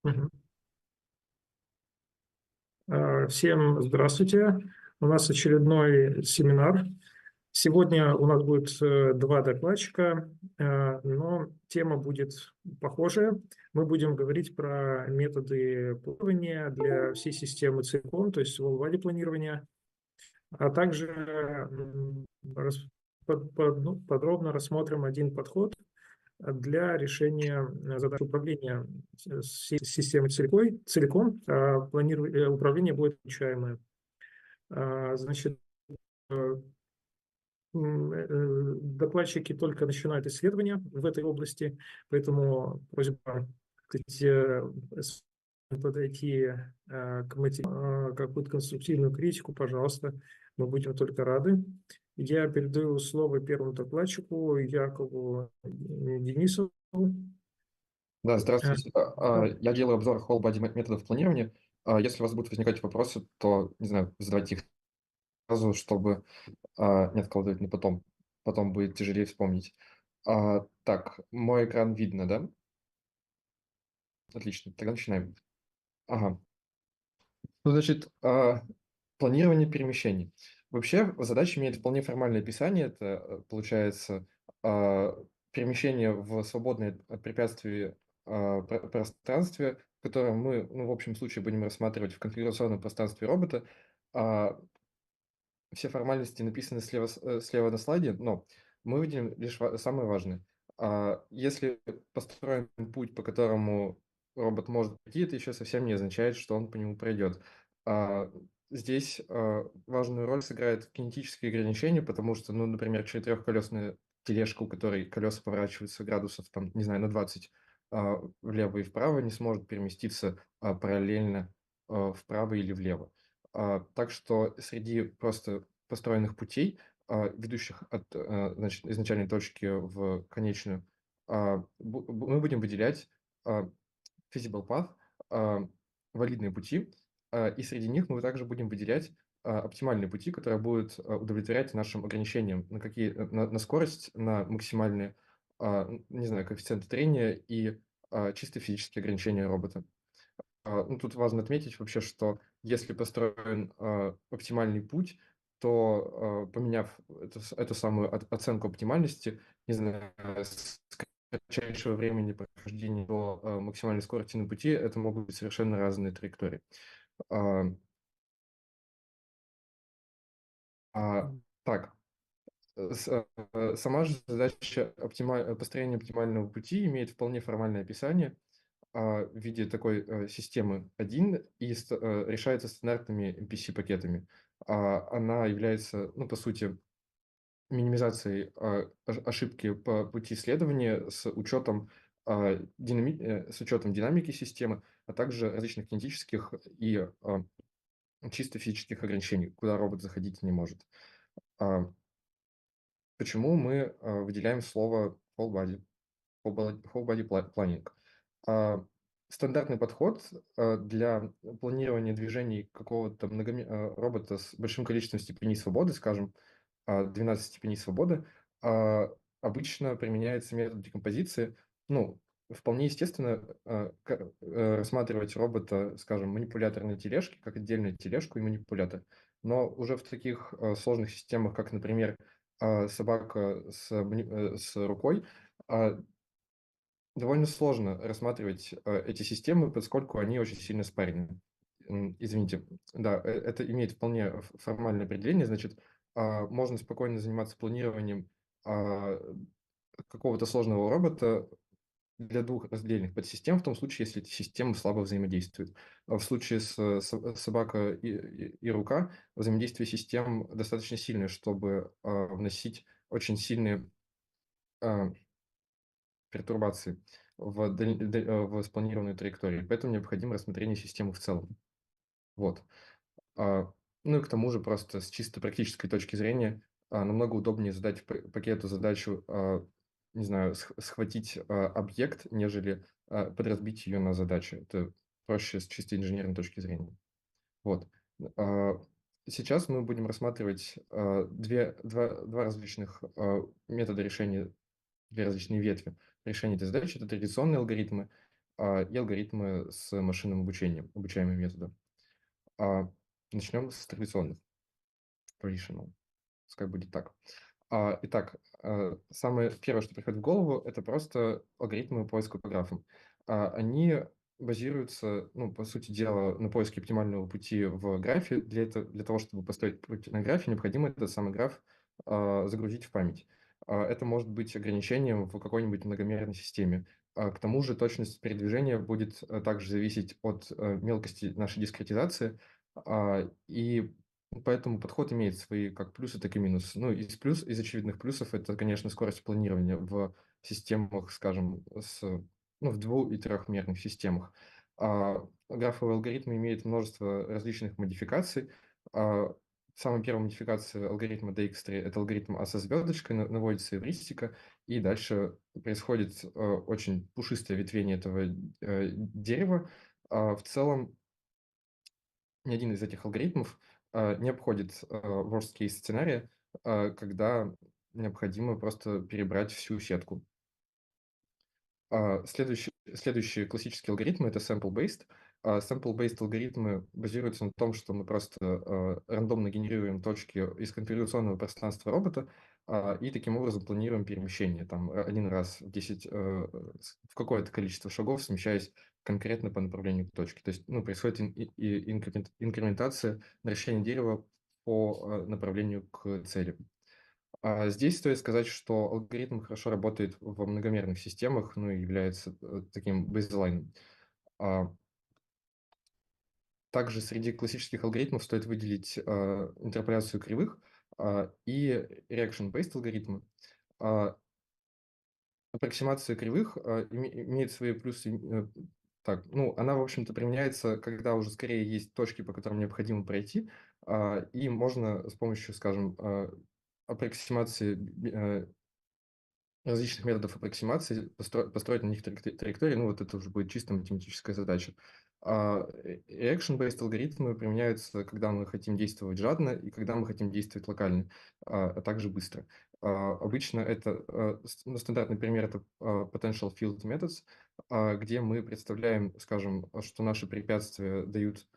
Мгм. Всем здравствуйте. У нас очередной семинар. Сегодня у нас будет два докладчика, но тема будет похожая. Мы будем говорить про методы планирования для всей системы целиком, то есть whole-body планирования, а также подробно рассмотрим один подход для решения задач управления системой целиком. Управление будет получаемое. Значит, докладчики только начинают исследования в этой области, поэтому просьба, так сказать, подойти к материалу, какую-то конструктивную критику, пожалуйста, мы будем только рады. Я передаю слово первому докладчику Якову Денису. Да, здравствуйте. Я делаю обзор whole-body методов планирования. Если у вас будут возникать вопросы, то, не знаю, задавайте их сразу, чтобы не откладывать на потом. Потом будет тяжелее вспомнить. Так, мой экран видно, да? Отлично, тогда начинаем. Ага. Ну, значит, планирование перемещений. Вообще, задача имеет вполне формальное описание. Это, получается, перемещение в свободное от препятствий пространстве, которое мы, в общем случае, будем рассматривать в конфигурационном пространстве робота. Все формальности написаны слева на слайде, но мы выделим лишь самое важное. Если построен путь, по которому робот может пройти, это еще совсем не означает, что он по нему пройдет. Здесь важную роль сыграет кинетические ограничения, потому что, например, четырехколесная тележка, у которой колеса поворачиваются градусов, там, не знаю, на 20 влево и вправо, не сможет переместиться параллельно вправо или влево. Так что среди просто построенных путей, ведущих от значит, изначальной точки в конечную, мы будем выделять feasible path, валидные пути, и среди них мы также будем выделять оптимальные пути, которые будут удовлетворять нашим ограничениям на скорость, на максимальные, не знаю, коэффициенты трения и чисто физические ограничения робота. Тут важно отметить вообще, что если построен оптимальный путь, то, поменяв эту самую оценку оптимальности, не знаю, с кратчайшего времени прохождения до максимальной скорости на пути, это могут быть совершенно разные траектории. Так, сама же задача построения оптимального пути имеет вполне формальное описание в виде такой системы 1 и решается стандартными MPC-пакетами. Она является, по сути, минимизацией ошибки по пути исследования с учетом динамики системы, а также различных кинетических и чисто физических ограничений, куда робот заходить не может. Почему мы выделяем слово whole body planning? Стандартный подход для планирования движений какого-то робота с большим количеством степеней свободы, скажем, 12 степеней свободы, обычно применяется метод декомпозиции. Вполне естественно рассматривать робота, скажем, манипуляторной тележки, как отдельную тележку и манипулятор. Но уже в таких сложных системах, как, например, собака с рукой, довольно сложно рассматривать эти системы, поскольку они очень сильно спаренны. Извините, да, это имеет вполне формальное определение, значит, можно спокойно заниматься планированием какого-то сложного робота для двух раздельных подсистем, в том случае, если эти системы слабо взаимодействуют. В случае с собака и рука взаимодействие систем достаточно сильное, чтобы вносить очень сильные пертурбации в спланированную траекторию. Поэтому необходимо рассмотрение системы в целом. Вот. И к тому же просто с чисто практической точки зрения намного удобнее задать пакету задачу, не знаю, схватить объект, нежели подразбить ее на задачу. Это проще с чисто инженерной точки зрения. Вот. Сейчас мы будем рассматривать два различных метода решения, две различные ветви решения этой задачи. Это традиционные алгоритмы и алгоритмы с машинным обучением, обучаемые методы. Начнем с традиционных. Traditional. Пускай будет так. Итак, самое первое, что приходит в голову, это просто алгоритмы поиска по графам. Они базируются, ну, по сути дела, на поиске оптимального пути в графе. Для того, чтобы построить путь на графе, необходимо этот самый граф загрузить в память. Это может быть ограничением в какой-нибудь многомерной системе. К тому же точность передвижения будет также зависеть от мелкости нашей дискретизации, и поэтому подход имеет свои как плюсы, так и минусы. Ну, из очевидных плюсов это, конечно, скорость планирования в системах, скажем, в дву- и трехмерных системах. Графовые алгоритмы имеют множество различных модификаций. Самая первая модификация алгоритма DX3 – это алгоритм А со звездочкой, наводится эвристика, и дальше происходит очень пушистое ветвение этого дерева. В целом, ни один из этих алгоритмов не обходит worst case сценария, когда необходимо просто перебрать всю сетку. Следующие классические алгоритмы – это sample-based. Sample-based алгоритмы базируются на том, что мы просто рандомно генерируем точки из конфигурационного пространства робота и таким образом планируем перемещение. Там один раз в 10, в какое-то количество шагов, смещаясь конкретно по направлению к точке. То есть происходит инкрементация наращения дерева по направлению к цели. Здесь стоит сказать, что алгоритм хорошо работает во многомерных системах, ну и является таким бейзлайном. Также среди классических алгоритмов стоит выделить интерполяцию кривых и reaction-based алгоритмы. Аппроксимация кривых имеет свои плюсы. Она, в общем-то, применяется, когда уже скорее есть точки, по которым необходимо пройти, и можно с помощью, скажем, аппроксимации различных методов аппроксимации построить на них траектории, ну вот это уже будет чисто математическая задача. Action-based алгоритмы применяются, когда мы хотим действовать жадно и когда мы хотим действовать локально, а также быстро. Обычно это, стандартный пример – это potential field methods, где мы представляем, скажем, что наши препятствия дают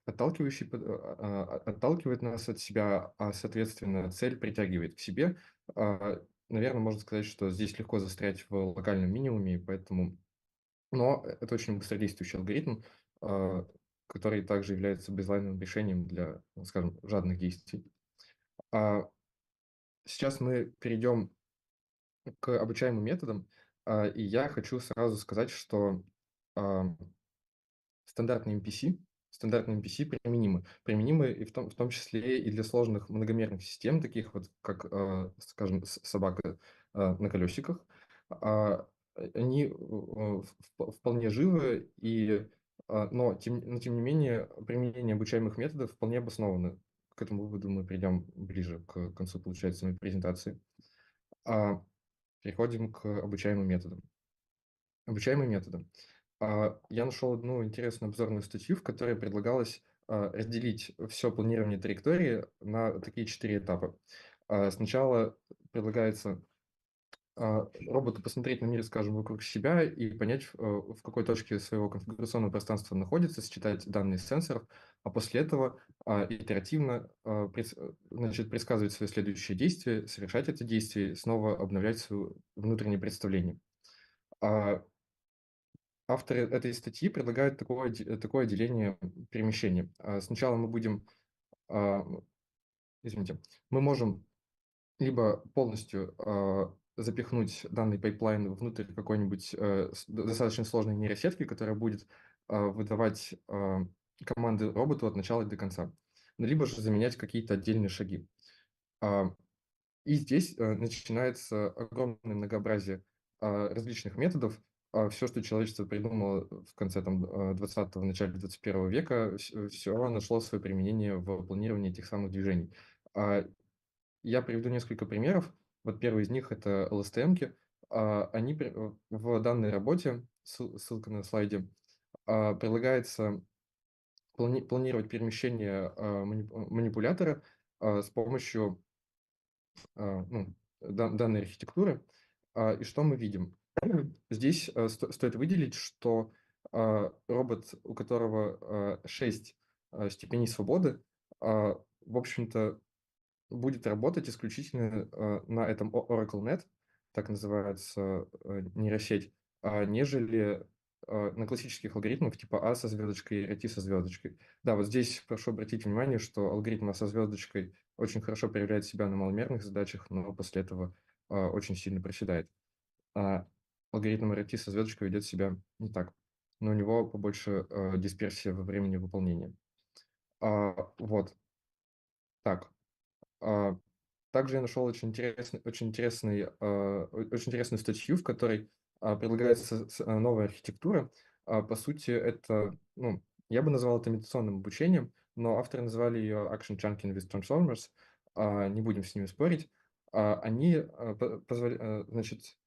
отталкивает нас от себя, а, соответственно, цель притягивает к себе. Наверное, можно сказать, что здесь легко застрять в локальном минимуме, поэтому... Но это очень быстродействующий алгоритм, который также является бейзлайновым решением для, скажем, жадных действий. Сейчас мы перейдем к обучаемым методам, и я хочу сразу сказать, что стандартные NPC применимы. Применимы и в том числе и для сложных многомерных систем, таких вот, как, скажем, собака на колесиках. Они вполне живы, но тем не менее применение обучаемых методов вполне обосновано. К этому выводу мы придем ближе к концу, получается, моей презентации. Переходим к обучаемым методам. Обучаемые методы. Я нашел одну интересную обзорную статью, в которой предлагалось разделить все планирование траектории на такие 4 этапа. Сначала предлагается роботу посмотреть на мир, скажем, вокруг себя и понять, в какой точке своего конфигурационного пространства находится, считать данные с сенсоров, а после этого итеративно предсказывать свои следующие действия, совершать это действие, снова обновлять свое внутреннее представление. Авторы этой статьи предлагают такое деление перемещения. Сначала мы будем, мы можем либо полностью запихнуть данный пайплайн внутрь какой-нибудь достаточно сложной нейросетки, которая будет выдавать команды роботу от начала до конца, либо же заменять какие-то отдельные шаги. И здесь начинается огромное многообразие различных методов. Все, что человечество придумало в конце 20-го, начале 21 века, все нашло свое применение в планировании этих самых движений. Я приведу несколько примеров. Вот первый из них – это LSTM-ки. Они в данной работе, ссылка на слайде, предлагается планировать перемещение манипулятора с помощью данной архитектуры. И что мы видим? Здесь стоит выделить, что робот, у которого 6 степеней свободы, в общем-то, будет работать исключительно на этом OracleNet, так называется нейросеть, нежели на классических алгоритмах типа А со звездочкой и RT со звездочкой. Да, вот здесь прошу обратить внимание, что алгоритм А со звездочкой очень хорошо проявляет себя на маломерных задачах, но после этого очень сильно проседает. А алгоритм RT со звездочкой ведет себя не так, но у него побольше дисперсия во времени выполнения. Вот, так. Также я нашел очень интересную статью, в которой предлагается новая архитектура. По сути, это, ну, я бы назвал это имитационным обучением, но авторы назвали ее Action Chunking with Transformers. Не будем с ними спорить. Они значит,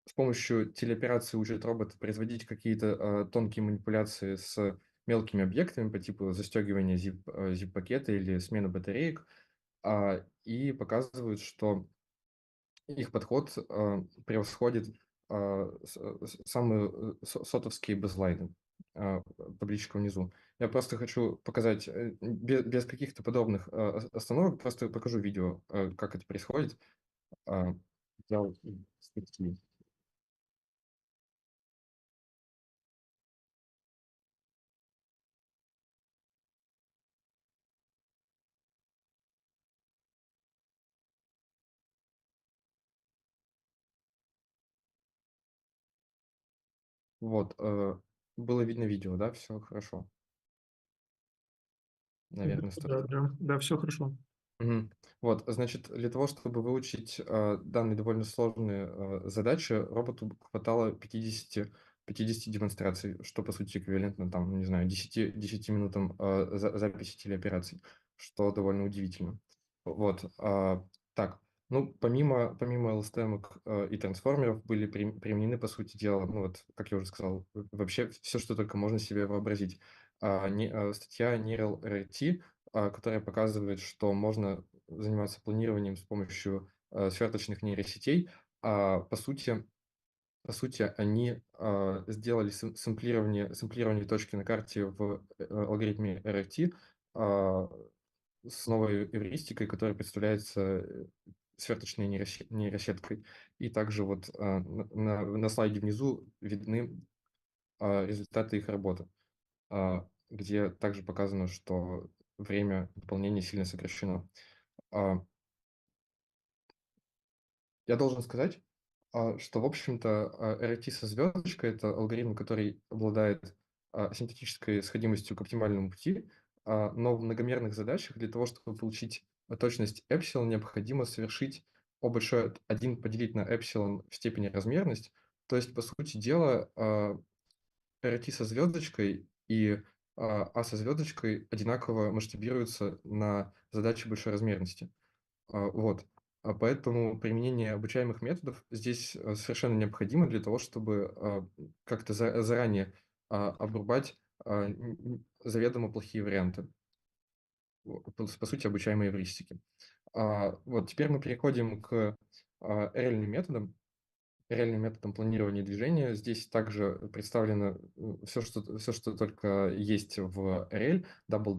с помощью телеоперации учат робота производить какие-то тонкие манипуляции с мелкими объектами по типу застегивания zip-пакета или смены батареек, и показывают, что их подход превосходит самые сотовские бэзлайны, табличка внизу. Я просто хочу показать, без каких-то подобных остановок, просто покажу видео, как это происходит. Взял статьи. Вот, было видно видео, да, все хорошо. Наверное, Да, да, да, все хорошо. Мгм. Вот, значит, для того, чтобы выучить данные довольно сложные задачи, роботу хватало 50 демонстраций, что, по сути, эквивалентно, там, не знаю, 10 минутам записи телеопераций, что довольно удивительно. Вот, так, ну, помимо LSTM и трансформеров были применены, по сути дела, ну, вот, как я уже сказал, вообще все, что только можно себе вообразить. Статья Neural RT, которая показывает, что можно заниматься планированием с помощью сверточных нейросетей. По сути, они сделали сэмплирование точки на карте в алгоритме RFT с новой эвристикой, которая представляется сверточной нейросеткой. И также вот на слайде внизу видны результаты их работы, где также показано, что время выполнения сильно сокращено. А, Я должен сказать, что, в общем-то, RT со звездочкой – это алгоритм, который обладает синтетической сходимостью к оптимальному пути, но в многомерных задачах для того, чтобы получить точность эпсилон, необходимо совершить O большое от 1 поделить на эпсилон в степени размерность. То есть, по сути дела, RT со звездочкой и А со звездочкой одинаково масштабируются на задачи большой размерности. Вот. Поэтому применение обучаемых методов здесь совершенно необходимо для того, чтобы как-то заранее обрубать заведомо плохие варианты, по сути, обучаемые эвристики. Вот теперь мы переходим к реальным методам. Реальным методом планирования движения. Здесь также представлено все, что только есть в RL, Double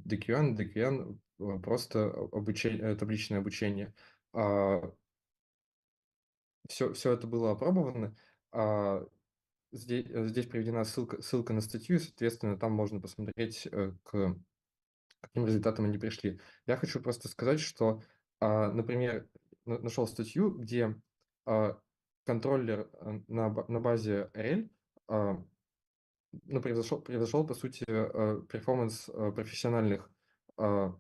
DQN, DQN, просто табличное обучение. Все это было опробовано. Здесь приведена ссылка на статью, и, соответственно, там можно посмотреть, к каким результатам они пришли. Я хочу просто сказать, что, например, нашел статью, где контроллер на базе RL ну, превзошел, по сути, перформанс профессиональных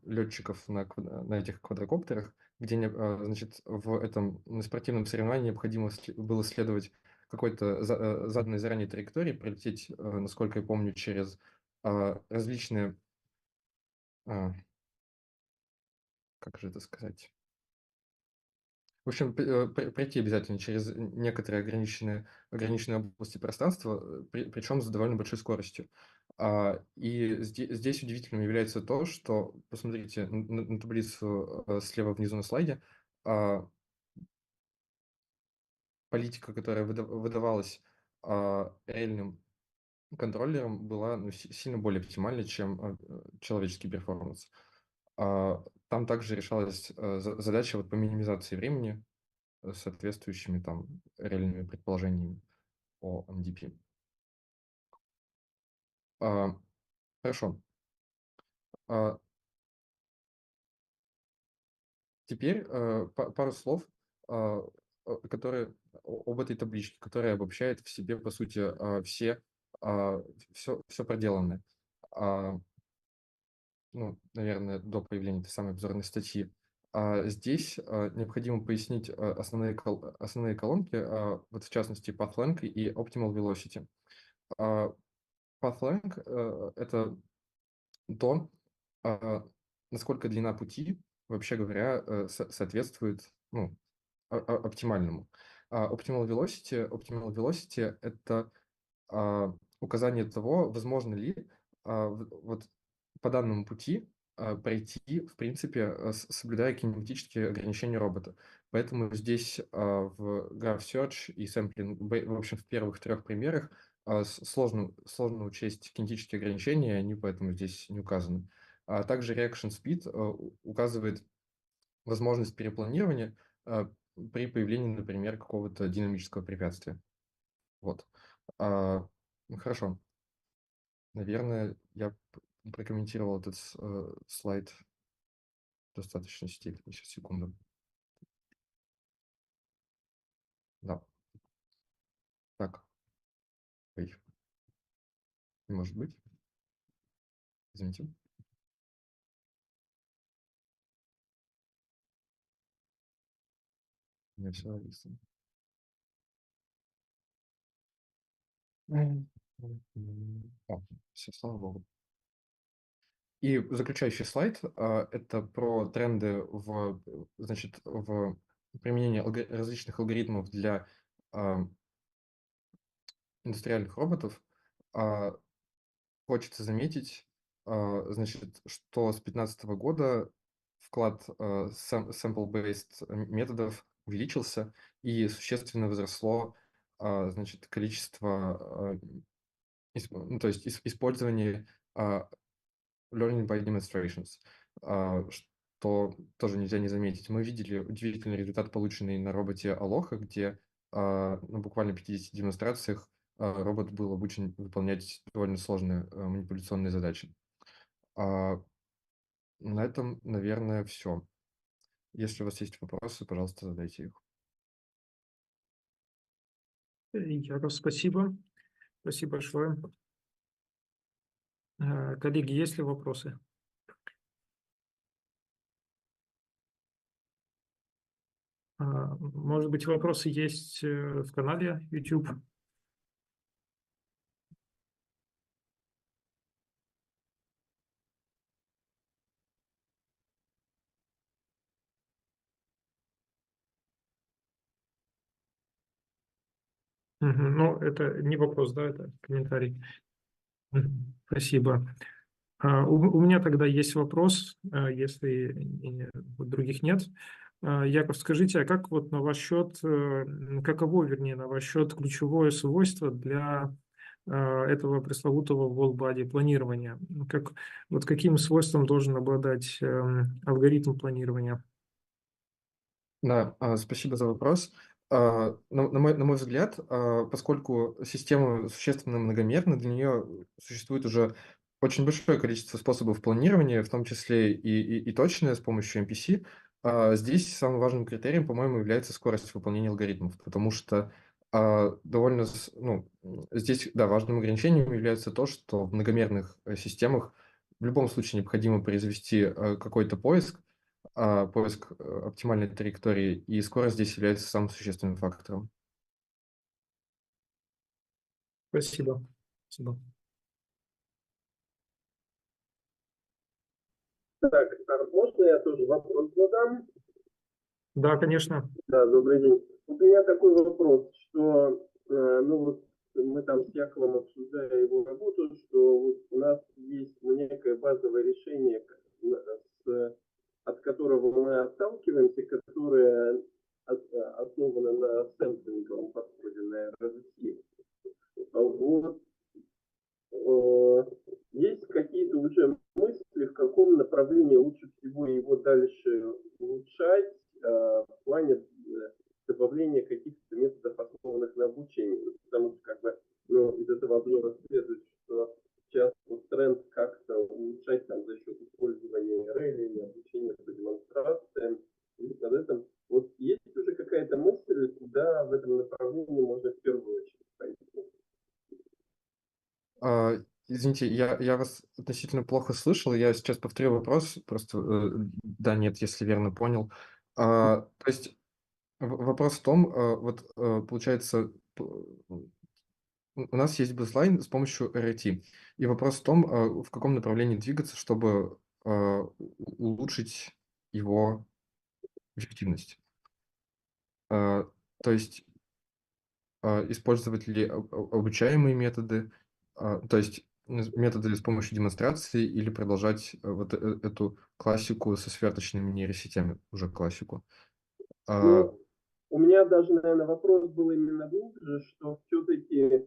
летчиков на этих квадрокоптерах, где, значит, на спортивном соревновании необходимо было следовать какой-то заданной заранее траектории, пролететь, насколько я помню, через различные, а, как же это сказать, в общем, пройти обязательно через некоторые ограниченные области пространства, причем с довольно большой скоростью. И здесь удивительным является то, что, посмотрите на таблицу слева внизу на слайде, политика, которая выдавалась реальным контроллером, была сильно более оптимальной, чем человеческий перформанс. Там также решалась задача вот по минимизации времени с соответствующими там реальными предположениями о МДП. Хорошо. Теперь пару слов, которые об этой табличке, которая обобщает в себе, по сути, все проделанное. Ну, наверное, до появления этой самой обзорной статьи. Здесь необходимо пояснить основные колонки, вот в частности Path Length и Optimal Velocity. Path Length это то, насколько длина пути, вообще говоря, соответствует оптимальному. Optimal Velocity – это указание того, возможно ли вот по данному пути пройти, в принципе, соблюдая кинематические ограничения робота. Поэтому здесь в Graph Search и Sampling, в общем, в первых 3 примерах сложно учесть кинетические ограничения, они поэтому здесь не указаны. Также Reaction Speed указывает возможность перепланирования при появлении, например, какого-то динамического препятствия. Вот. Хорошо. Наверное, я прокомментировал этот слайд в достаточной степени. Сейчас, секунду. Да. Так. Ой. Не может быть. Извините. У меня все зависло. Все, слава богу. И заключающий слайд это про тренды в применении различных алгоритмов для индустриальных роботов. Хочется заметить, что с 2015 года вклад sample-based методов увеличился и существенно возросло количество, то есть использование learning by demonstrations, что тоже нельзя не заметить. Мы видели удивительный результат, полученный на роботе Aloha, где на буквально 50 демонстрациях робот был обучен выполнять довольно сложные манипуляционные задачи. На этом, наверное, все. Если у вас есть вопросы, пожалуйста, задайте их. Яков, спасибо. Спасибо большое. Коллеги, есть ли вопросы? Может быть, вопросы есть в канале YouTube? Ну, это не вопрос, да, это комментарий. Спасибо. У меня тогда есть вопрос, если других нет. Яков, скажите, а как вот на ваш счет, каково, вернее, на ваш счет ключевое свойство для этого пресловутого wall body планирования? Вот каким свойством должен обладать алгоритм планирования? Да, спасибо за вопрос. На мой взгляд, поскольку система существенно многомерна, для нее существует уже очень большое количество способов планирования, в том числе и точное с помощью MPC. Здесь самым важным критерием, по-моему, является скорость выполнения алгоритмов, потому что здесь, да, важным ограничением является то, что в многомерных системах в любом случае необходимо произвести какой-то поиск оптимальной траектории, и скорость здесь является самым существенным фактором. Спасибо. Спасибо. Так, можно я тоже вопрос задам? Да, конечно. Да, добрый день. Вот у меня такой вопрос, что мы там с Яковом обсуждали его работу, что вот у нас есть некое базовое решение, от которого мы отталкиваемся, которое основана на сэмплинговом подходе, на RRT. Вот. Есть какие-то уже мысли, в каком направлении лучше всего его дальше улучшать в плане добавления каких-то методов, основанных на обучении? Потому что как бы, из этого обзора следует, что сейчас вот тренд как-то улучшать там, за счет использования реле или обучения по демонстрациям. И над этим. Вот есть уже какая-то мысль, куда в этом направлении можно в первую очередь пойти? Извините, я вас относительно плохо слышал. Я сейчас повторю вопрос. Просто да, нет, если верно понял. То есть вопрос в том, вот получается, у нас есть бейслайн с помощью RT. И вопрос в том, в каком направлении двигаться, чтобы улучшить его эффективность. То есть использовать ли обучаемые методы, то есть методы с помощью демонстрации, или продолжать вот эту классику со сверточными нейросетями, уже классику. Ну, у меня даже, наверное, вопрос был именно глубже, что все-таки,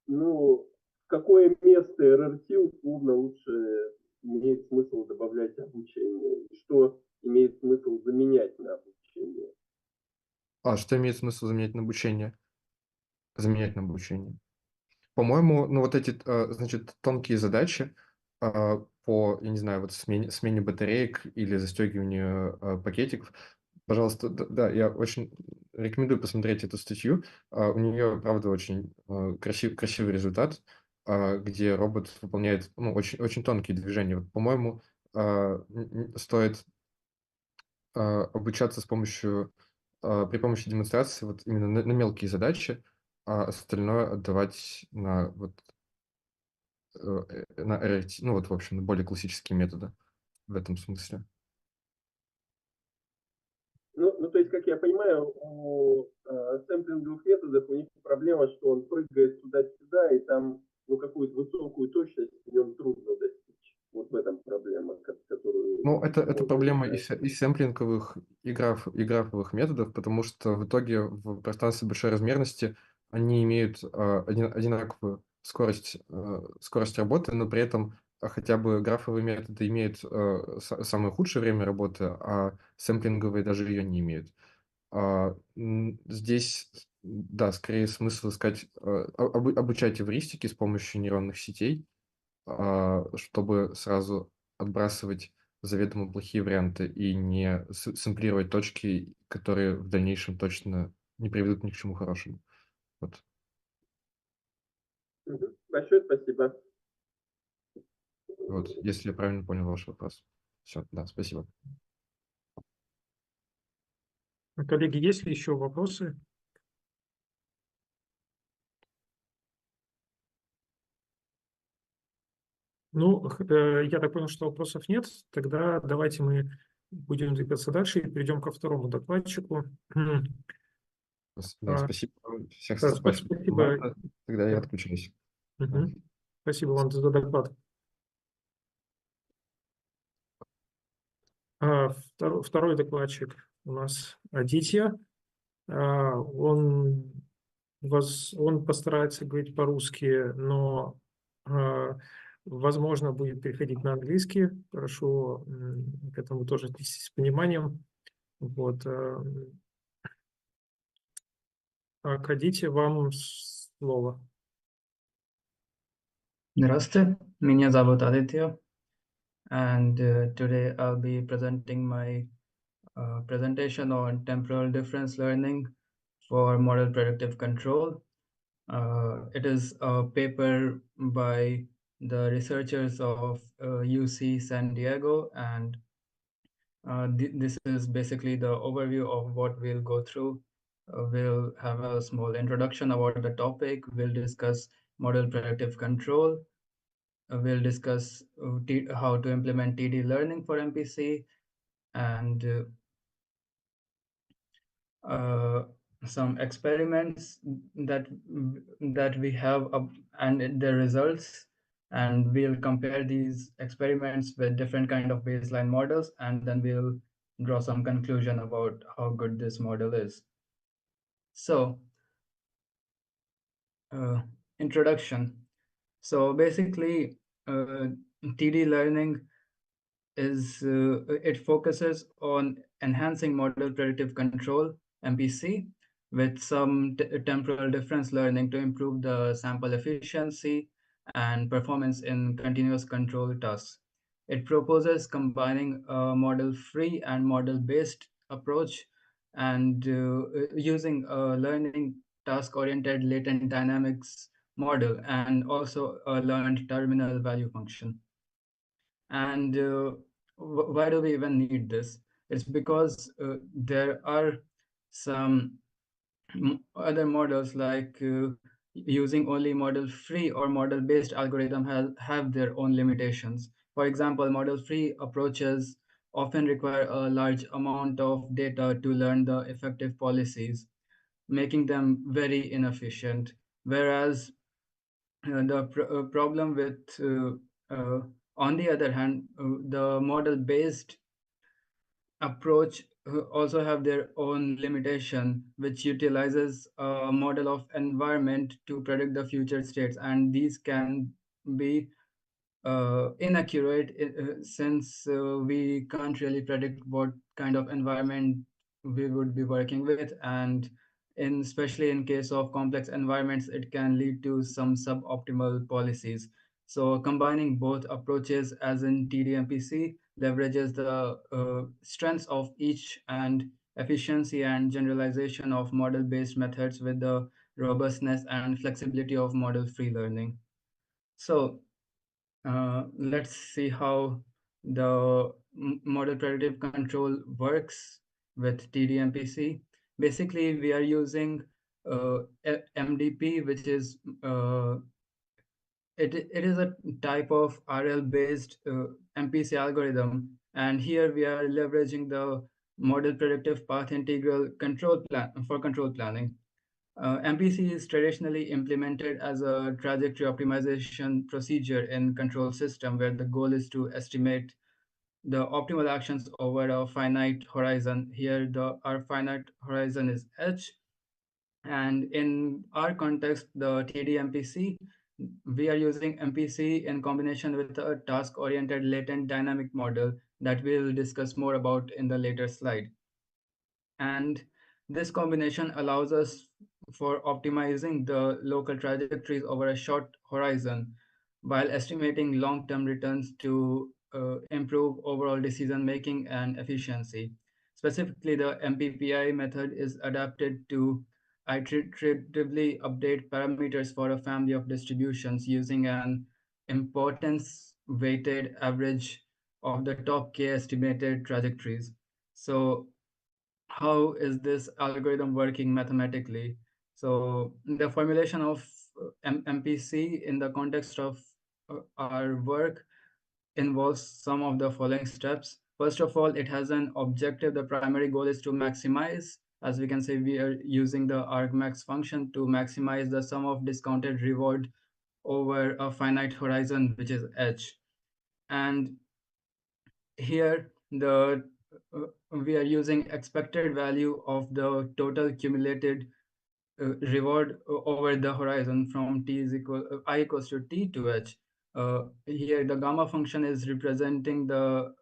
в какое место RRT условно лучше имеет смысл добавлять обучение, и что имеет смысл заменять на обучение? Что имеет смысл заменять на обучение? Заменять на обучение. По-моему, вот эти, значит, тонкие задачи по, я не знаю, вот смене батареек или застегиванию пакетиков, пожалуйста, да, я очень рекомендую посмотреть эту статью. У нее, правда, очень красивый результат, где робот выполняет очень, очень тонкие движения. Вот, по-моему, стоит обучаться при помощи демонстрации вот именно на мелкие задачи, а остальное отдавать на RT, в общем, на более классические методы в этом смысле. То есть, как я понимаю, у сэмплинговых методов у них проблема, что он прыгает туда-сюда, и там какую-то высокую точность в нем трудно достичь. Вот в этом проблема, которую... Это проблема и сэмплинговых, и графовых методов, потому что в итоге в пространстве большой размерности они имеют одинаковую скорость работы, но при этом хотя бы графовые методы имеют самое худшее время работы, а сэмплинговые даже ее не имеют. Здесь, да, скорее смысл искать, обучать эвристике с помощью нейронных сетей, чтобы сразу отбрасывать заведомо плохие варианты и не сэмплировать точки, которые в дальнейшем точно не приведут ни к чему хорошему. Вот. Большое спасибо. Вот, если я правильно понял ваш вопрос. Все, да, спасибо. Коллеги, есть ли еще вопросы? Я так понял, что вопросов нет. Тогда давайте мы будем двигаться дальше и перейдем ко второму докладчику. Да, спасибо. Всех Да, спасибо. спасибо. Тогда я отключаюсь. Спасибо вам за доклад. Второй докладчик у нас Aditya. Он постарается говорить по-русски, но, возможно, будет переходить на английский. Прошу к этому тоже отнестись с пониманием. Вот. Aditya, вам слово. Здравствуйте, меня зовут Aditya, and today I'll be presenting my presentation on Temporal Difference Learning for Model Predictive Control. It is a paper by the researchers of UC San Diego, and this is basically the overview of what we'll go through. We'll have a small introduction about the topic. We'll discuss model predictive control. We'll discuss how to implement TD learning for MPC, and some experiments that we have and their results, and we'll compare these experiments with different kind of baseline models, and then we'll draw some conclusion about how good this model is. So, introduction. So basically, TD learning it focuses on enhancing model predictive control, MPC, with some temporal difference learning to improve the sample efficiency and performance in continuous control tasks. It proposes combining a model-free and model-based approach and using a learning task-oriented latent dynamics model and also a learned terminal value function. And why do we even need this? It's because there are some other models like using only model-free or model-based algorithm have their own limitations. For example, model-free approaches often require a large amount of data to learn the effective policies, making them very inefficient. Whereas the problem with, on the other hand, the model-based approach also have their own limitation, which utilizes a model of environment to predict the future states, and these can be inaccurate since we can't really predict what kind of environment we would be working with, and especially in case of complex environments, it can lead to some suboptimal policies. So combining both approaches, as in TDMPC, leverages the strengths of each and efficiency and generalization of model-based methods with the robustness and flexibility of model-free learning. So let's see how the model predictive control works with TDMPC. Basically, we are using MDP, which is it is a type of RL-based MPC algorithm, and here we are leveraging the model predictive path integral control plan for control planning. MPC is traditionally implemented as a trajectory optimization procedure in control system, where the goal is to estimate the optimal actions over a finite horizon. Here, our finite horizon is H, and in our context, the TD-MPC, we are using MPC in combination with a task-oriented latent dynamic model that we'll discuss more about in the later slide. And this combination allows us for optimizing the local trajectories over a short horizon while estimating long-term returns to improve overall decision-making and efficiency. Specifically, the MPPI method is adapted to iteratively update parameters for a family of distributions using an importance-weighted average of the top k estimated trajectories. So how is this algorithm working mathematically? So the formulation of MPC in the context of our work involves some of the following steps. First of all, it has an objective. The primary goal is to maximize. As we can say, we are using the argmax function to maximize the sum of discounted reward over a finite horizon, which is H. And here, we are using expected value of the total cumulated reward over the horizon from I equals to T to H. Here, the gamma function is representing the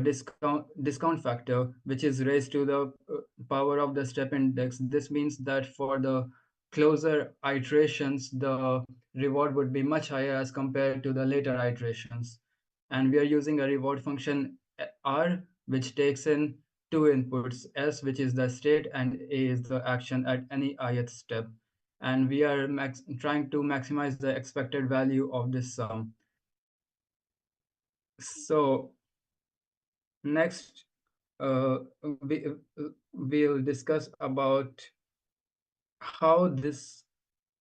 discount factor, which is raised to the power of the step index. This means that for the closer iterations, the reward would be much higher as compared to the later iterations. And we are using a reward function R, which takes in two inputs, S, which is the state, and A is the action at any ith step. And we are trying to maximize the expected value of this sum. So next, we'll discuss about how this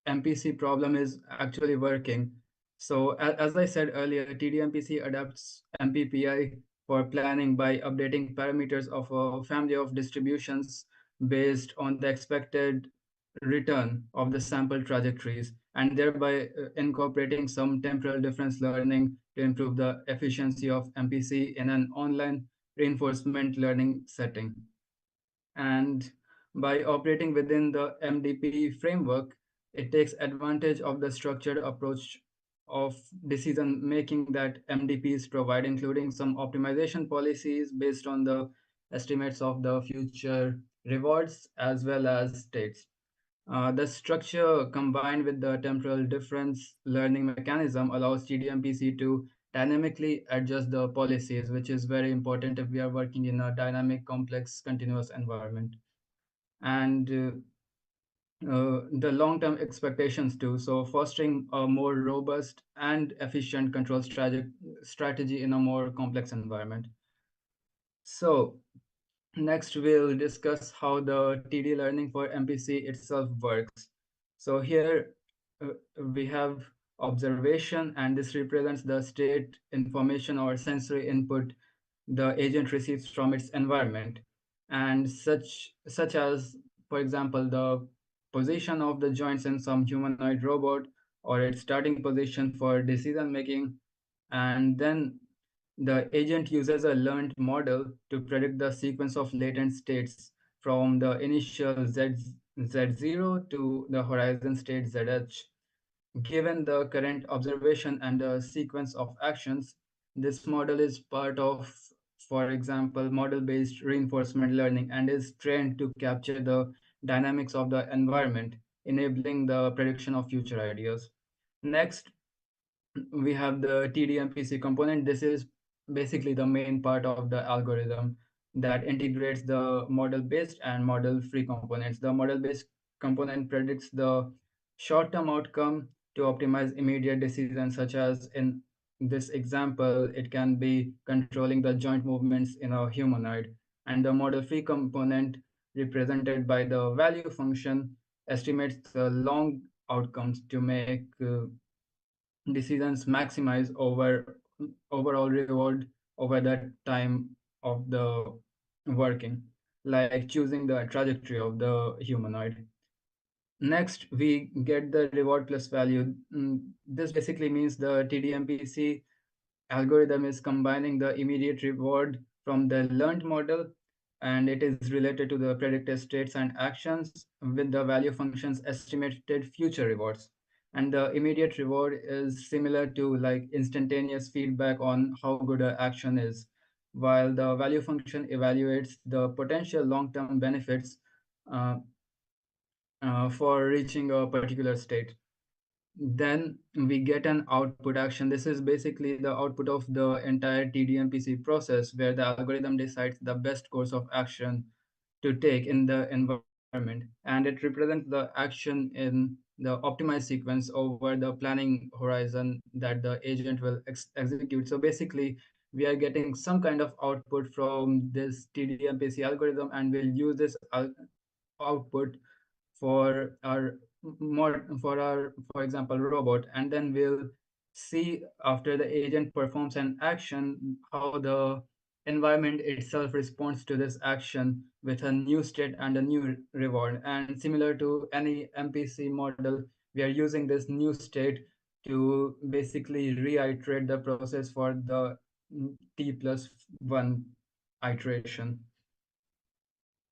MPC problem is actually working. So as I said earlier, TD-MPC adapts MPPI for planning by updating parameters of a family of distributions based on the expected return of the sample trajectories, and thereby incorporating some temporal difference learning to improve the efficiency of MPC in an online reinforcement learning setting. And by operating within the MDP framework, it takes advantage of the structured approach of decision making that MDPs provide, including some optimization policies based on the estimates of the future rewards as well as states. The structure combined with the temporal difference learning mechanism allows TDMPC to dynamically adjust the policies, which is very important if we are working in a dynamic, complex, continuous environment. And the long-term expectations too. So fostering a more robust and efficient control strategy in a more complex environment. So next, we'll discuss how the TD learning for MPC itself works. So here we have observation, and this represents the state information or sensory input the agent receives from its environment, and such as, for example, the position of the joints in some humanoid robot or its starting position for decision making. And then the agent uses a learned model to predict the sequence of latent states from the initial Z0 to the horizon state ZH. Given the current observation and the sequence of actions, this model is part of, for example, model-based reinforcement learning and is trained to capture the dynamics of the environment, enabling the prediction of future ideas. Next, we have the TDMPC component. This is basically the main part of the algorithm that integrates the model-based and model-free components. The model-based component predicts the short-term outcome to optimize immediate decisions, such as in this example, it can be controlling the joint movements in a humanoid. And the model-free component, represented by the value function, estimates the long outcomes to make decisions maximize overall reward over the time of the working, like choosing the trajectory of the humanoid. Next, we get the reward plus value. This basically means the TDMPC algorithm is combining the immediate reward from the learned model, and it is related to the predicted states and actions with the value function's estimated future rewards. And the immediate reward is similar to like instantaneous feedback on how good an action is, while the value function evaluates the potential long-term benefits for reaching a particular state. Then we get an output action. This is basically the output of the entire TDMPC process, where the algorithm decides the best course of action to take in the environment, and it represents the action in the optimized sequence over the planning horizon that the agent will execute. So basically, we are getting some kind of output from this TDMPC algorithm, and we'll use this output for our for example robot, and then we'll see after the agent performs an action how the environment itself responds to this action with a new state and a new reward. And similar to any MPC model, we are using this new state to basically reiterate the process for the T+1 iteration.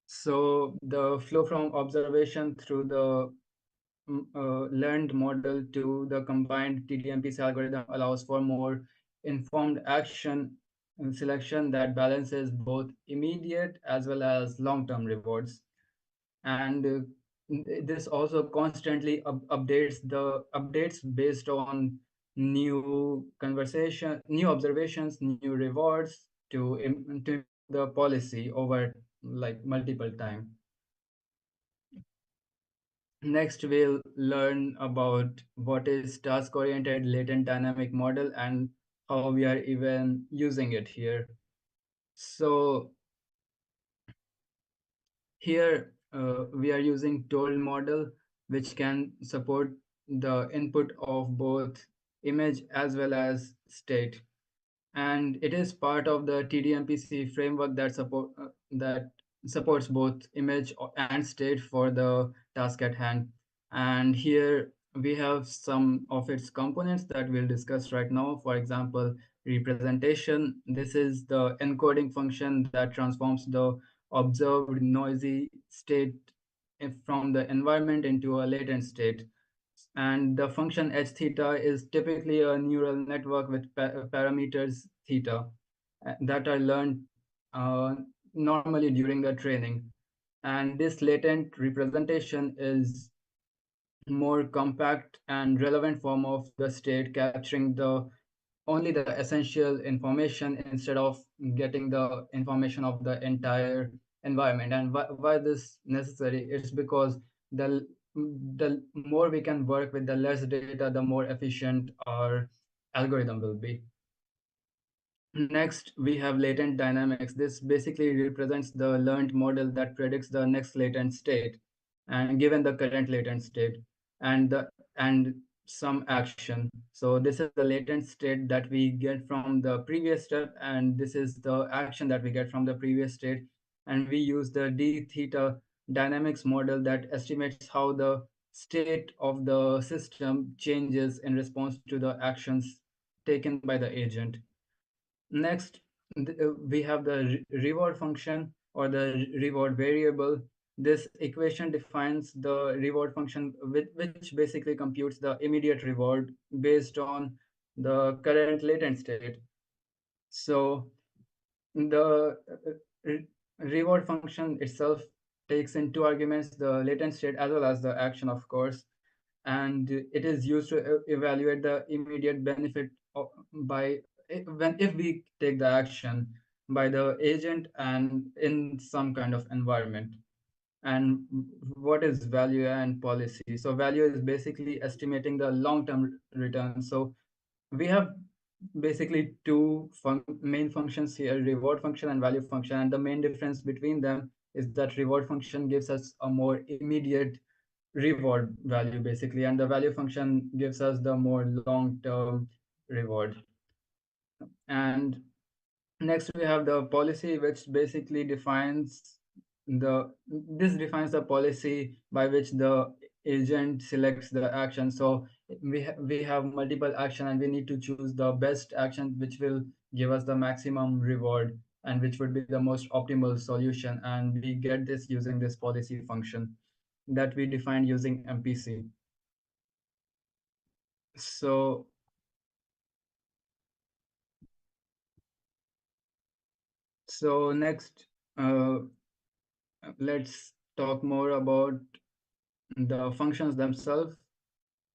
So the flow from observation through the learned model to the combined TDMPC algorithm allows for more informed action and selection that balances both immediate as well as long-term rewards. And this also constantly updates based on new observations, new rewards to the policy over like multiple time. Next, we'll learn about what is task-oriented latent dynamic model and how we are even using it here. So here we are using total model, which can support the input of both image as well as state. And it is part of the TDMPC framework that supports both image and state for the task at hand. And here we have some of its components that we'll discuss right now. For example, representation. This is the encoding function that transforms the observed noisy state from the environment into a latent state. And the function h theta is typically a neural network with parameters theta that are learned normally during the training. And this latent representation is more compact and relevant form of the state, capturing only the essential information instead of getting the information of the entire environment. And why this necessary? It's because the more we can work with the less data, the more efficient our algorithm will be. Next, we have latent dynamics. This basically represents the learned model that predicts the next latent state, and given the current latent state and some action. So this is the latent state that we get from the previous step, and this is the action that we get from the previous state. And we use the d theta dynamics model that estimates how the state of the system changes in response to the actions taken by the agent. Next, we have the reward function or the reward variable. This equation defines the reward function, which basically computes the immediate reward based on the current latent state. So the reward function itself takes in two arguments, the latent state as well as the action, of course. And it is used to evaluate the immediate benefit if we take the action by the agent and in some kind of environment. And what is value and policy? So value is basically estimating the long-term return. So we have basically two main functions here, reward function and value function. And the main difference between them is that reward function gives us a more immediate reward value basically, and the value function gives us the more long-term reward. And next we have the policy, which basically defines the policy by which the agent selects the action. So we have multiple action and we need to choose the best action which will give us the maximum reward and which would be the most optimal solution, and we get this using this policy function that we defined using MPC. So next, let's talk more about the functions themselves,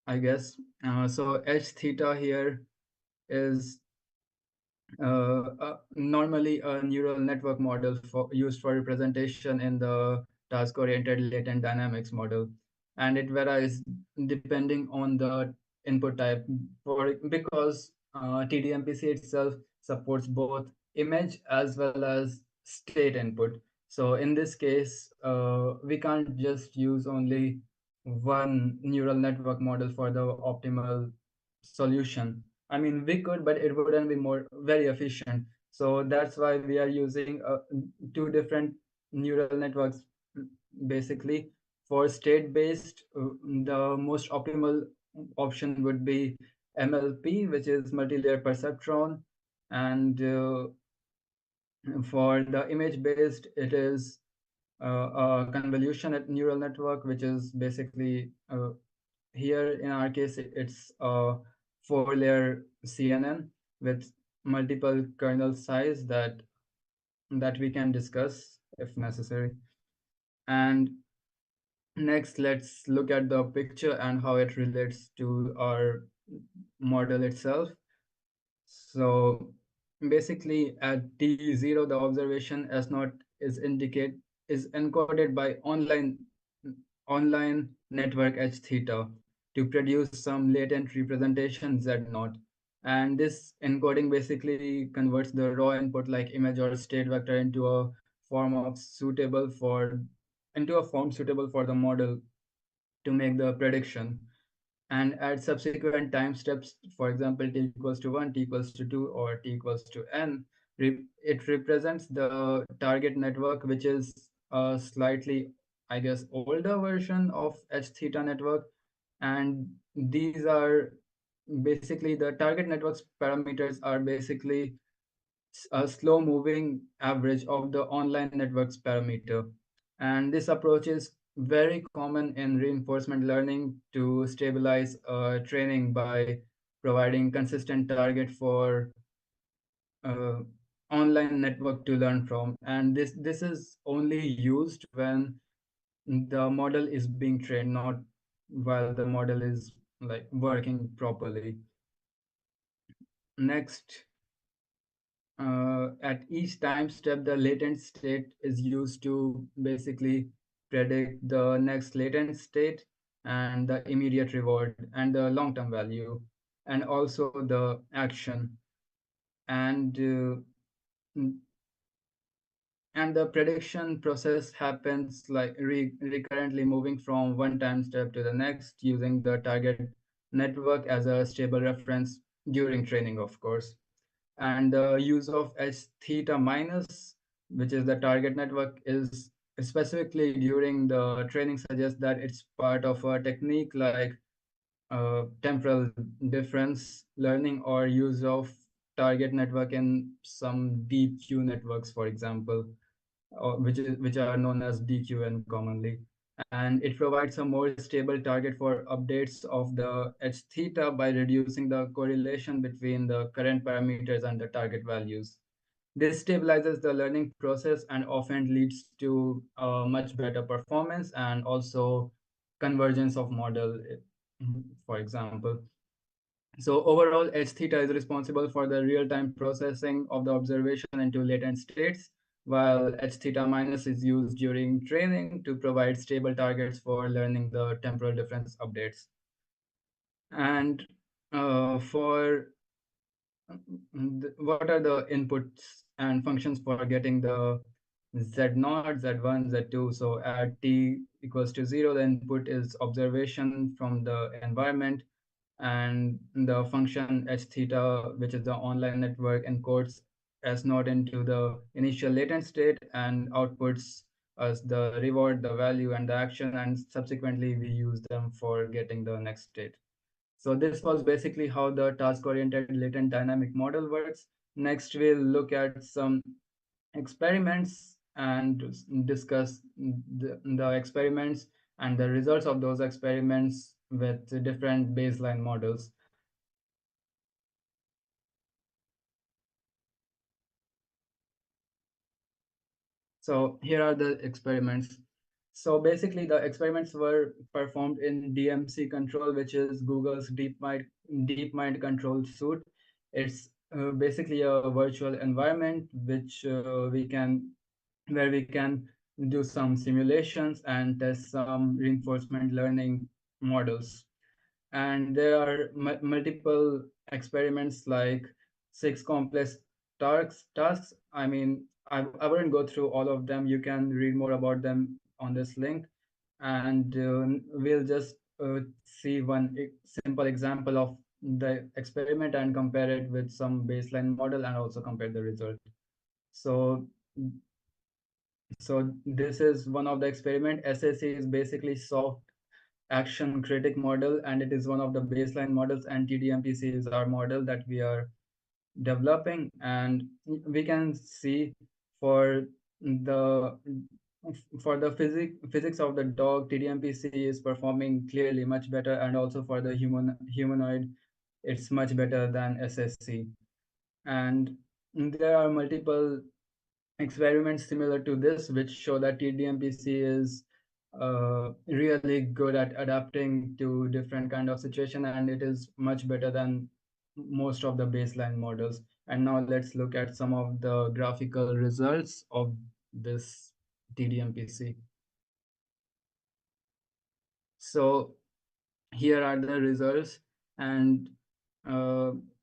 I guess. So h theta here is normally a neural network model used for representation in the task-oriented latent dynamics model, and it varies depending on the input type. Because TDMPC itself supports both image as well as state input. So in this case, we can't just use only one neural network model for the optimal solution. I mean, we could, but it wouldn't be very efficient. So that's why we are using two different neural networks. Basically, for state-based, the most optimal option would be MLP, which is multi-layer perceptron, and for the image-based, it is a convolution neural network, which is basically here in our case, it's a 4-layer CNN with multiple kernel size that we can discuss if necessary. And next, let's look at the picture and how it relates to our model itself. So basically at T0, the observation S0 is encoded by online network H theta to produce some latent representation Z0. And this encoding basically converts the raw input like image or state vector into a form suitable for the model to make the prediction. And at subsequent time steps, for example, t equals to 1, t equals to 2, or t equals to n, it represents the target network, which is a slightly, I guess, older version of H theta network. And these are basically the target network's parameters are basically a slow moving average of the online network's parameter. And this approach is very common in reinforcement learning to stabilize training by providing consistent target for uh, online network to learn from. And this is only used when the model is being trained, not while the model is like working properly. Next, at each time step, the latent state is used to basically predict the next latent state and the immediate reward and the long-term value, and also the action. And and the prediction process happens like recurrently moving from one time step to the next using the target network as a stable reference during training, of course. And the use of h theta minus, which is the target network, is specifically during the training suggests that it's part of a technique like temporal difference learning or use of target network in some deep Q networks, for example, which are known as DQN commonly. And it provides a more stable target for updates of the h theta by reducing the correlation between the current parameters and the target values. This stabilizes the learning process and often leads to much better performance and also convergence of model, for example. So overall, h theta is responsible for the real-time processing of the observation into latent states, while h theta minus is used during training to provide stable targets for learning the temporal difference updates. And for what are the inputs and functions for getting the z0, z1, z2? So at t equals to 0, the input is observation from the environment, and the function h theta, which is the online network, encodes s0 into the initial latent state and outputs us the reward, the value, and the action, and subsequently we use them for getting the next state. So this was basically how the task-oriented latent dynamic model works. Next, we'll look at some experiments and discuss the experiments and the results of those experiments with different baseline models. So here are the experiments. So basically the experiments were performed in DMC control, which is Google's DeepMind control suite. It's basically a virtual environment where we can do some simulations and test some reinforcement learning models. And there are multiple experiments, like 6 complex tasks. I mean, I wouldn't go through all of them. You can read more about them on this link. And we'll just see one simple example of the experiment and compare it with some baseline model and also compare the result. So this is one of the experiment. SAC is basically soft action critic model, and it is one of the baseline models, and TDMPC is our model that we are developing. And we can see for the physics of the dog, TDMPC is performing clearly much better, and also for the humanoid, it's much better than SSC. And there are multiple experiments similar to this which show that TDMPC is really good at adapting to different kind of situation, and it is much better than most of the baseline models. And now let's look at some of the graphical results of this TDMPC. So here are the results, and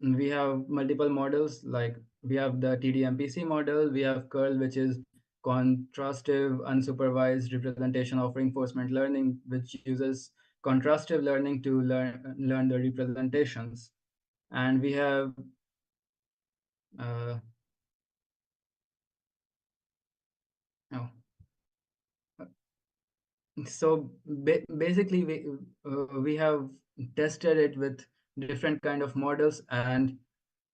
we have multiple models. Like we have the TDMPC model, we have curl, which is contrastive unsupervised representation of reinforcement learning, which uses contrastive learning to learn the representations. And we have so basically we have tested it with different kind of models, and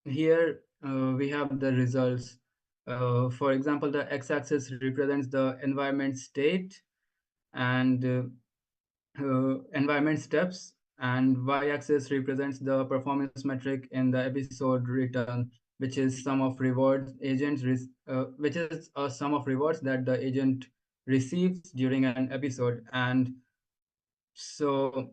here we have the results. For example, the x-axis represents the environment state and environment steps, and y-axis represents the performance metric in the episode return, which is sum of rewards which is a sum of rewards that the agent receives during an episode. And so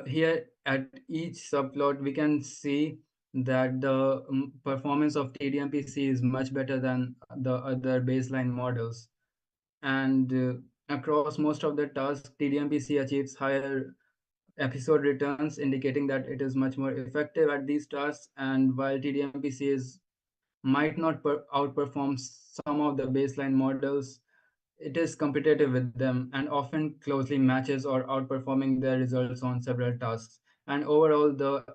here at each subplot we can see that the performance of TDMPC is much better than the other baseline models, and across most of the tasks TDMPC achieves higher episode returns, indicating that it is much more effective at these tasks. And while TDMPC might not outperform some of the baseline models, it is competitive with them and often closely matches or outperforming their results on several tasks. And overall, the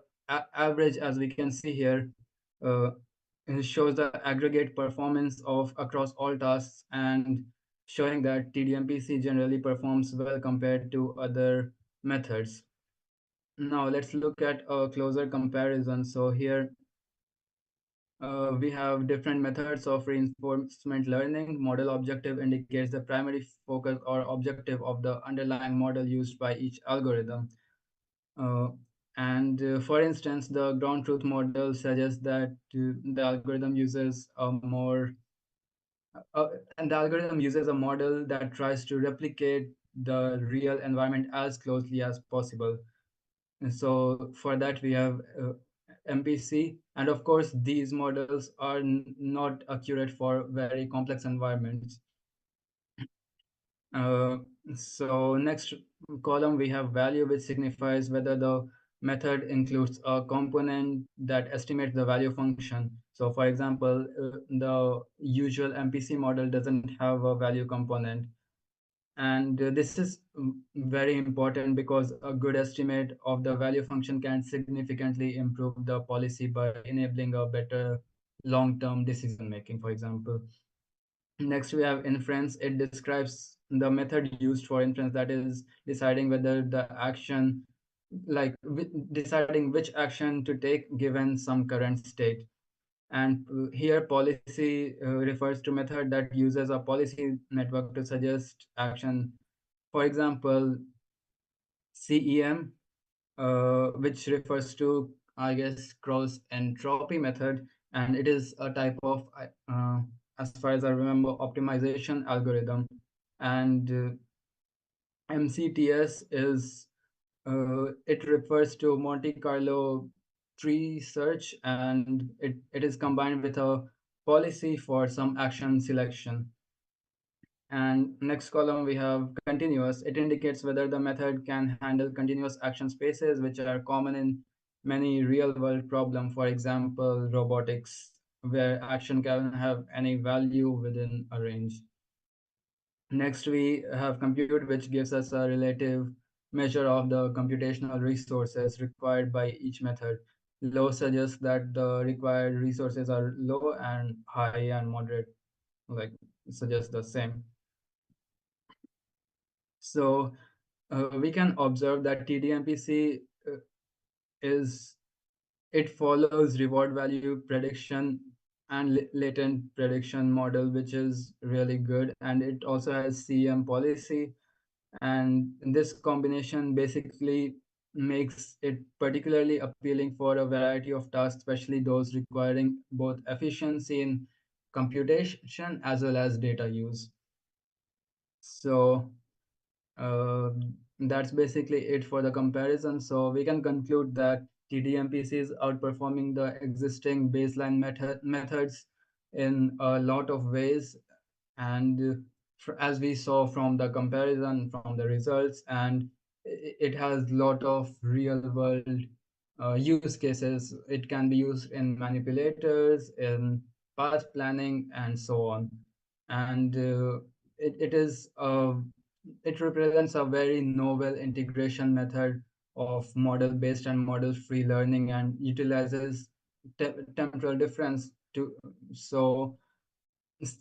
average, as we can see here, uh, it shows the aggregate performance of across all tasks, and showing that TDMPC generally performs well compared to other methods. Now let's look at a closer comparison. So here we have different methods of reinforcement learning. Model objective indicates the primary focus or objective of the underlying model used by each algorithm. And for instance, the ground truth model suggests that the algorithm uses a more and the algorithm uses a model that tries to replicate the real environment as closely as possible. And so for that we have MPC, and of course these models are not accurate for very complex environments. So next column we have value, which signifies whether the method includes a component that estimates the value function. So for example, the usual MPC model doesn't have a value component. And this is very important because a good estimate of the value function can significantly improve the policy by enabling a better long-term decision making, for example. Next, we have inference. It describes the method used for inference, that is deciding whether the action, like deciding which action to take given some current state. And here policy refers to method that uses a policy network to suggest action. For example, CEM, which refers to, I guess, cross entropy method, and it is a type of, as far as I remember, optimization algorithm. And MCTS is, it refers to Monte Carlo tree search, and it is combined with a policy for some action selection. And next column we have continuous. It indicates whether the method can handle continuous action spaces, which are common in many real world problems, for example, robotics, where action can have any value within a range. Next, we have compute, which gives us a relative measure of the computational resources required by each method. Low suggests that the required resources are low, and high and moderate like suggests the same. So we can observe that TDMPC it follows reward value prediction and latent prediction model, which is really good, and it also has CM policy. And this combination basically makes it particularly appealing for a variety of tasks, especially those requiring both efficiency in computation as well as data use. So that's basically it for the comparison. So we can conclude that TDMPC is outperforming the existing baseline methods in a lot of ways. And as we saw from the comparison, from the results, and it has a lot of real world use cases. It can be used in manipulators, in path planning, and so on. And it represents a very novel integration method of model-based and model-free learning, and utilizes temporal difference to so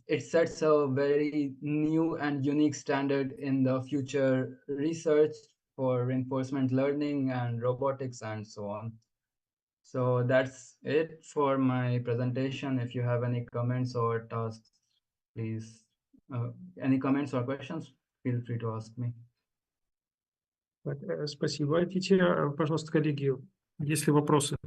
it sets a very new and unique standard in the future research for reinforcement learning and robotics and so on. So that's it for my presentation. If you have any comments or tasks, please, any comments or questions, feel free to ask me. Так, спасибо, Aditya. Пожалуйста, коллеги, есть ли вопросы?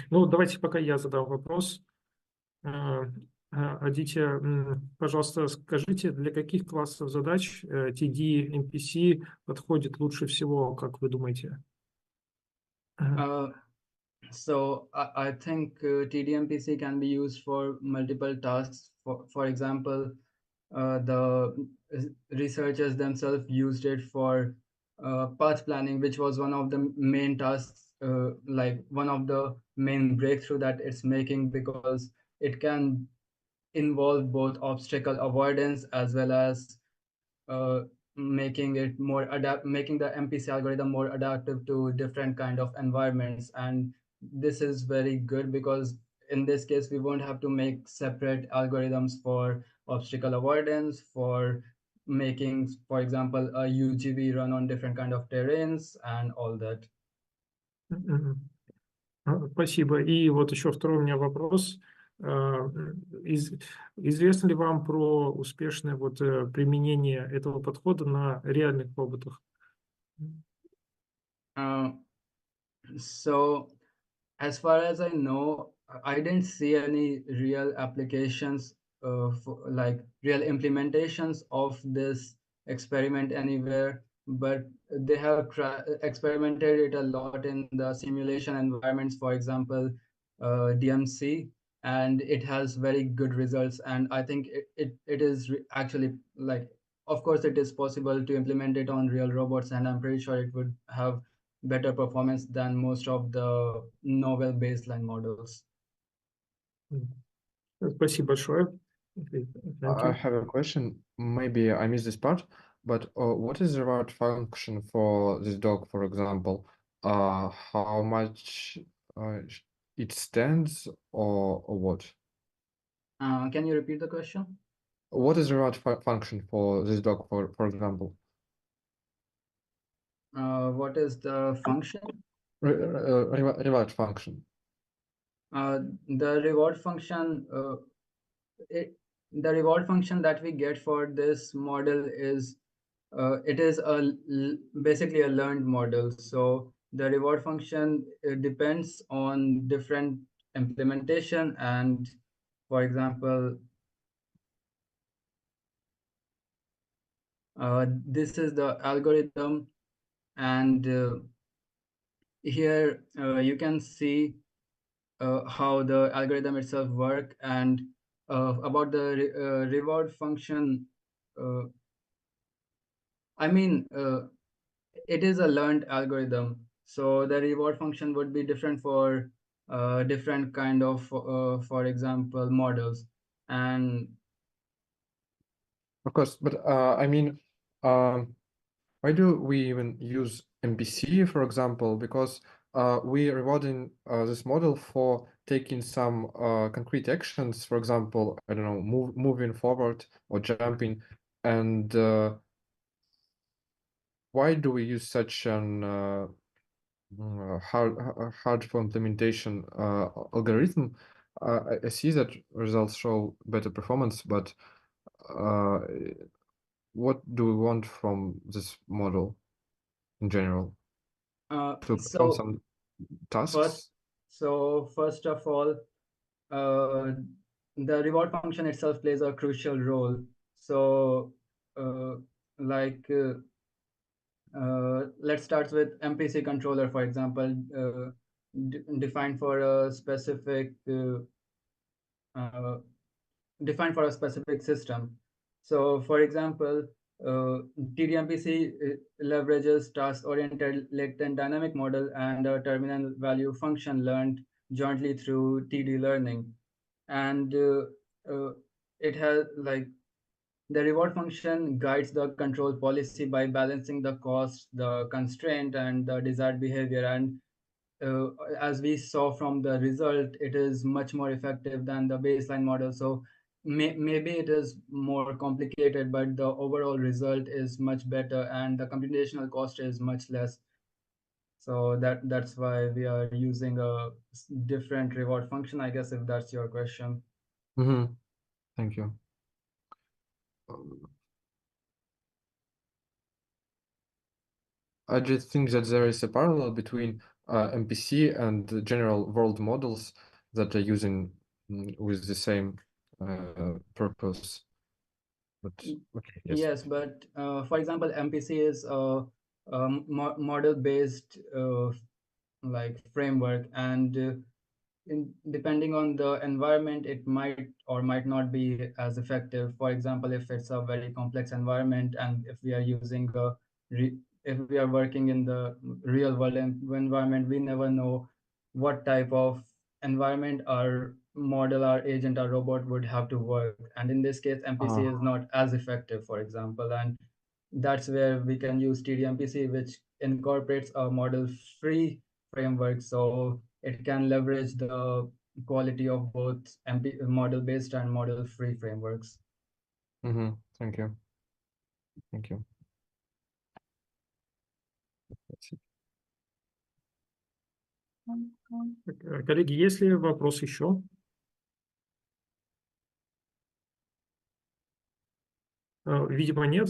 Ну, давайте пока я задам вопрос. Aditya, пожалуйста, скажите, для каких классов задач TD, MPC подходит лучше всего, как вы думаете? So I think TD-MPC can be used for multiple tasks. For example, the researchers themselves used it for path planning, which was one of the main tasks, like one of the main breakthrough that it's making, because it can involve both obstacle avoidance as well as making it more making the MPC algorithm more adaptive to different kind of environments. And this is very good because in this case we won't have to make separate algorithms for obstacle avoidance, for making, for example, a UGV run on different kind of terrains and all that. Спасибо. И вот еще второй у меня вопрос. Известно ли вам про успешное применение этого подхода на реальных роботах? So as far as I know, I didn't see any real applications, like real implementations of this experiment anywhere, but they have experimented it a lot in the simulation environments, for example, DMC, and it has very good results. And I think it is actually, like, of course it is possible to implement it on real robots, and I'm pretty sure it would have better performance than most of the novel baseline models. Спасибо большое. I have a question. Maybe I missed this part, but what is the reward function for this dog, for example? How much it stands, or what? Can you repeat the question? What is the reward function for this dog, for example? What is the function? Reward function. The reward function, the reward function that we get for this model is, it is basically a learned model. So the reward function depends on different implementation. And for example, this is the algorithm, and here you can see how the algorithm itself work. And about the reward function, I mean, it is a learned algorithm, so the reward function would be different for different kind of, for example, models. And of course, but I mean, why do we even use MPC, for example? Because we're rewarding this model for taking some concrete actions, for example, I don't know, moving forward or jumping. And why do we use such an hard for implementation algorithm? I see that results show better performance, but what do we want from this model in general? To perform some tasks? First of all, the reward function itself plays a crucial role. So let's start with MPC controller, for example, defined for a specific system. So for example, TD-MPC leverages task-oriented latent dynamic model and a terminal value function learned jointly through TD learning. And it has, like, the reward function guides the control policy by balancing the cost, the constraint, and the desired behavior. And as we saw from the result, it is much more effective than the baseline model. So maybe it is more complicated, but the overall result is much better and the computational cost is much less. So that's why we are using a different reward function, I guess, if that's your question. Thank you. I just think that there is a parallel between MPC and the general world models that are using with the same purpose. But okay, yes. Yes, but for example, MPC is a model-based like framework, and depending on the environment, it might or might not be as effective. For example, if it's a very complex environment, and if we are using if we are working in the real world environment, we never know what type of environment our model, our agent, our robot would have to work. And in this case, MPC is not as effective, for example. And that's where we can use TDMPC, which incorporates a model-free framework. So it can leverage the quality of both model-based and model-free frameworks. Thank you. Thank you. Коллеги, есть ли вопрос еще? Видимо, нет.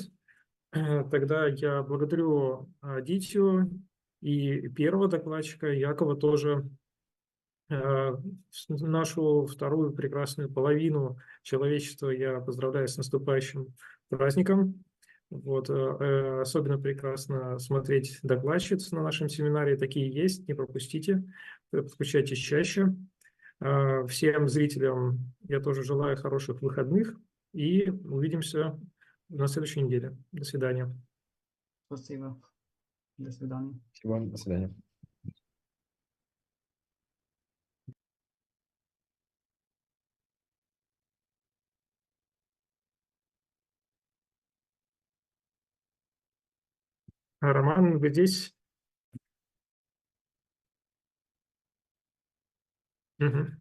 Тогда я благодарю Адитью и первого докладчика, Якова тоже. Нашу вторую прекрасную половину человечества я поздравляю с наступающим праздником. Вот, особенно прекрасно смотреть докладчиц на нашем семинаре. Такие есть, не пропустите, подключайтесь чаще. Всем зрителям я тоже желаю хороших выходных и увидимся на следующей неделе. До свидания. Спасибо. До свидания. Спасибо. До свидания. Роман, вы здесь? Угу.